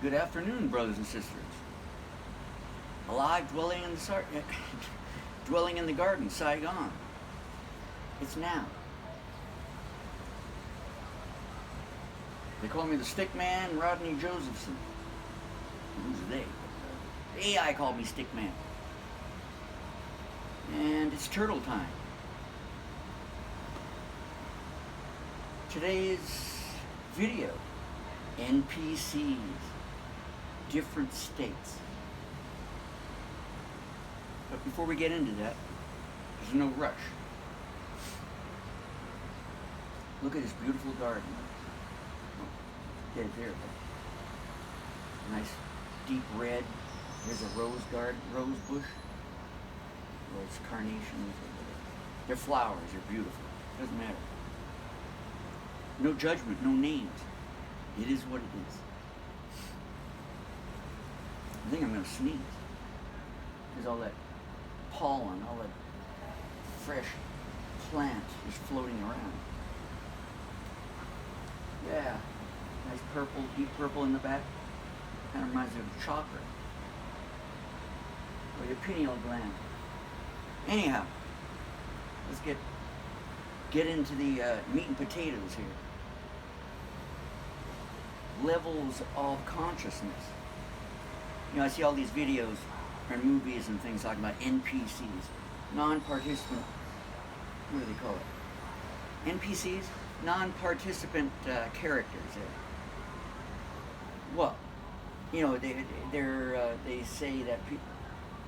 Good afternoon, brothers and sisters. Alive, dwelling in the garden, Saigon. It's now. They call me the Stick Man, Rodney Josephson. Who's they? AI called me Stick Man. And it's turtle time. Today's video, NPCs, different states. But before we get into that, there's no rush. Look at this beautiful garden. Get it there. Nice deep red. There's a rose bush. Or it's carnations. They're flowers. They're beautiful. Doesn't matter. No judgment. No names. It is what it is. I think I'm going to sneeze. There's all that pollen, all that fresh plant is floating around. Yeah. Nice purple, deep purple in the back. Kind of reminds me of chocolate. Or your pineal gland. Anyhow, let's get into the meat and potatoes here. Levels of consciousness. You know, I see all these videos and movies and things talking about NPCs, non-participant, what do they call it? NPCs? Non-participant characters. Well, you know, they say that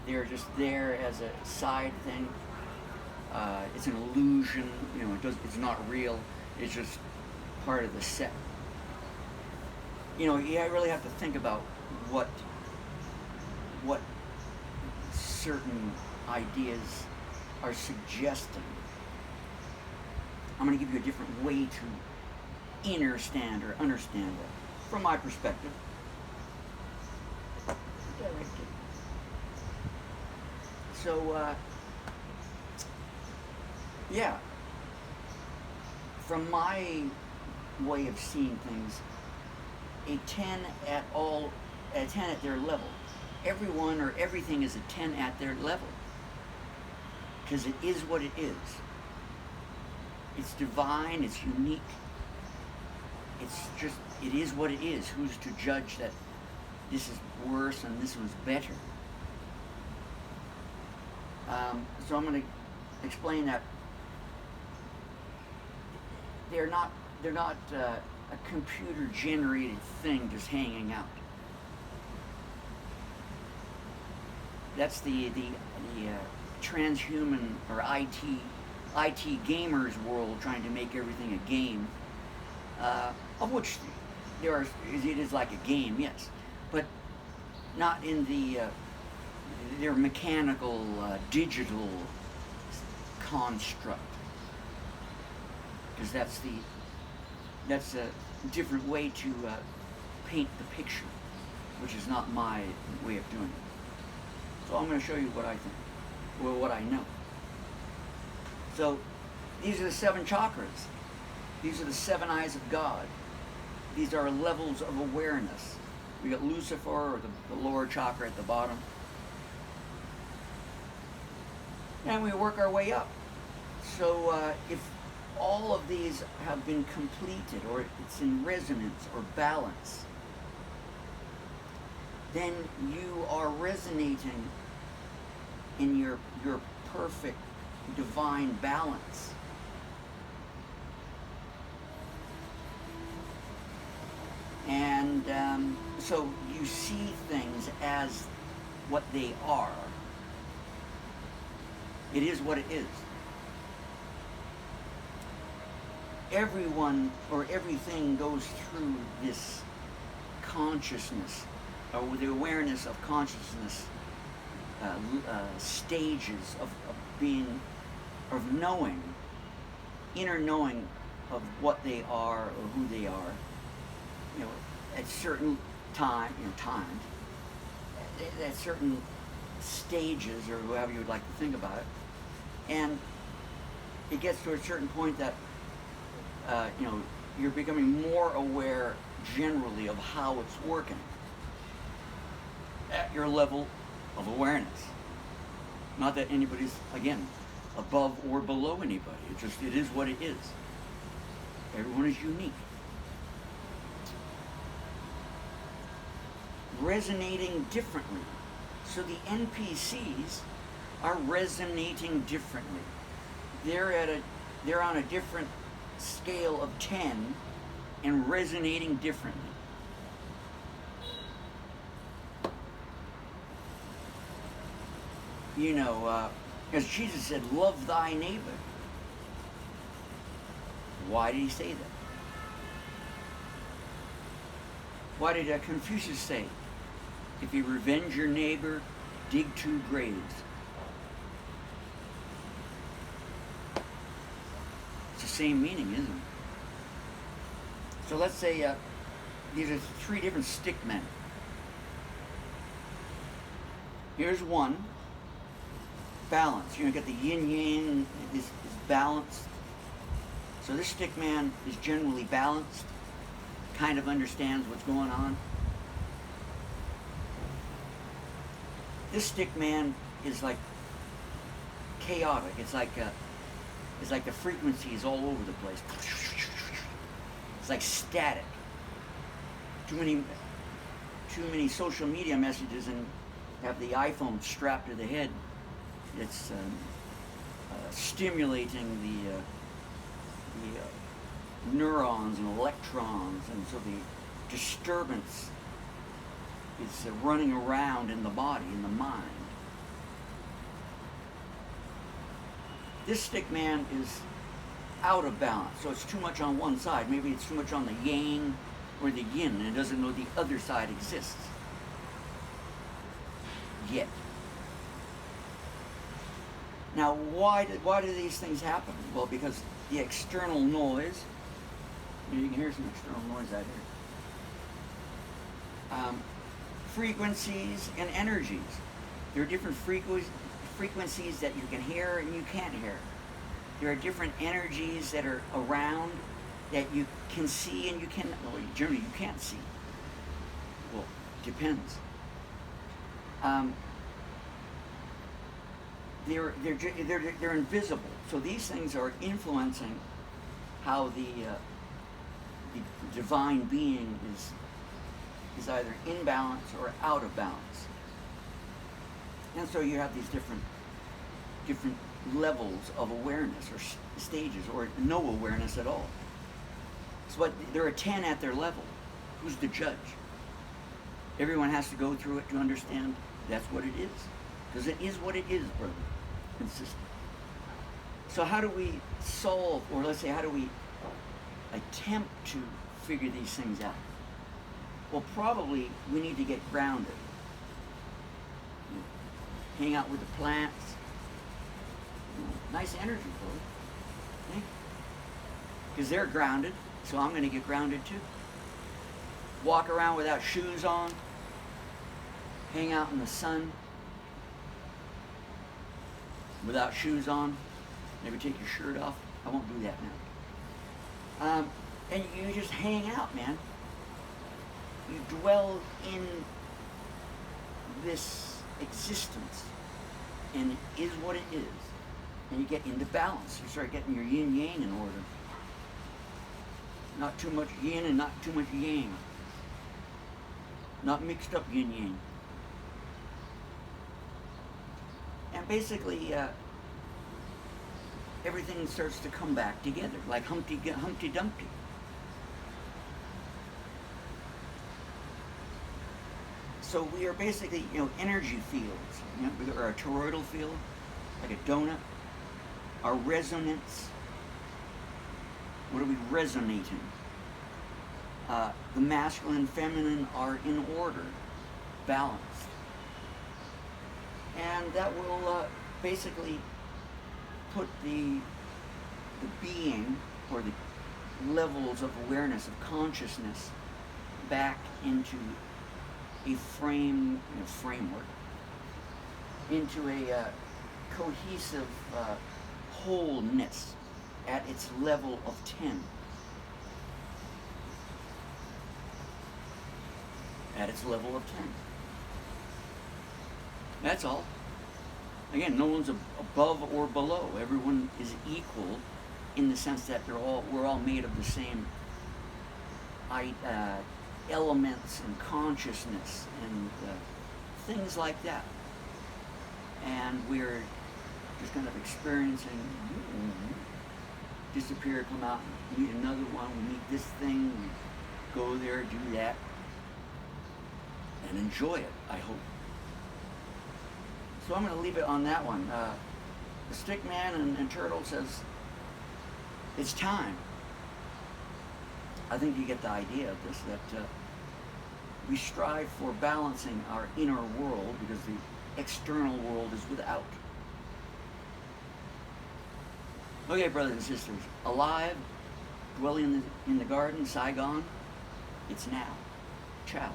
they're just there as a side thing. It's an illusion. You know, it's not real. It's just part of the set. You know, you really have to think about what certain ideas are suggesting. I'm going to give you a different way to understand that, from my perspective. So, yeah, from my way of seeing things, a 10 at their level. Everyone or everything is a 10 at their level. Because it is what it is. It's divine, it's unique. It is what it is. Who's to judge that this is worse and this one's better? So I'm going to explain that they're not a computer-generated thing just hanging out. That's the transhuman or IT gamers world trying to make everything a game, of which it is like a game, yes, but not in their mechanical, digital construct, because that's a different way to paint the picture, which is not my way of doing it. So I'm going to show you what I think, or what I know. So these are the 7 chakras. These are the 7 eyes of God. These are levels of awareness. We got Lucifer, or the lower chakra at the bottom. And we work our way up. So if all of these have been completed, or it's in resonance or balance, then you are resonating in your perfect divine balance. And so you see things as what they are. It is what it is. Everyone or everything goes through this consciousness, or the awareness of consciousness, stages of knowing, inner knowing of what they are or who they are. You know, at certain times, at certain stages, or however you would like to think about it, and it gets to a certain point that you're becoming more aware generally of how it's working. at your level of awareness. Not that anybody's, again, above or below anybody. It is what it is. Everyone is unique. Resonating differently. So the NPCs are resonating differently. They're on a different scale of 10 and resonating differently. You know, as Jesus said, love thy neighbor. Why did he say that? Why did Confucius say, if you revenge your neighbor, dig 2 graves? It's the same meaning, isn't it? So let's say these are 3 different stick men. Here's one. Balance. You know, get the yin yang is balanced. So this stick man is generally balanced, kind of understands what's going on. This stick man is like chaotic. It's like the frequencies all over the place. It's like static. Too many social media messages and have the iPhone strapped to the head. It's stimulating the neurons and electrons, and so the disturbance is running around in the body, in the mind. This stick man is out of balance, so it's too much on one side. Maybe it's too much on the yang or the yin, and it doesn't know the other side exists yet. Now, why do these things happen? Well, because the external noise, you can hear some external noise out here. Frequencies and energies. There are different frequencies that you can hear and you can't hear. There are different energies that are around that you can see and you can, well, generally you can't see. Well, depends. They're invisible. So these things are influencing how the divine being is either in balance or out of balance. And so you have these different levels of awareness or stages, or no awareness at all. So there are 10 at their level. Who's the judge? Everyone has to go through it to understand that's what it is. Because it is what it is, brother and sister. So how do we solve, or let's say, how do we attempt to figure these things out? Well, probably we need to get grounded. Hang out with the plants. Nice energy, brother. Because they're grounded, so I'm going to get grounded too. Walk around without shoes on. Hang out in the sun without shoes on. Maybe take your shirt off. I won't do that now. And you just hang out, man. You dwell in this existence, and it is what it is. And you get into balance. You start getting your yin yang in order. Not too much yin and not too much yang. Not mixed up yin yang. And basically, everything starts to come back together, like Humpty Dumpty. So we are basically, energy fields, or a toroidal field, like a donut. Our resonance. What are we resonating? The masculine and feminine are in order, balanced. And that will basically put the being, or the levels of awareness, of consciousness, back into a framework, into a cohesive wholeness at its level of 10. At its level of 10. That's all. Again, no one's above or below. Everyone is equal in the sense that we're all made of the same elements and consciousness and things like that. And we're just kind of experiencing, disappear, come out, meet another one, we meet this thing, we go there, do that, and enjoy it, I hope. So I'm going to leave it on that one. The Stickman and Turtle says, it's time. I think you get the idea of this, that we strive for balancing our inner world because the external world is without. Okay, brothers and sisters, alive, dwelling in the garden, Saigon, it's now. Ciao.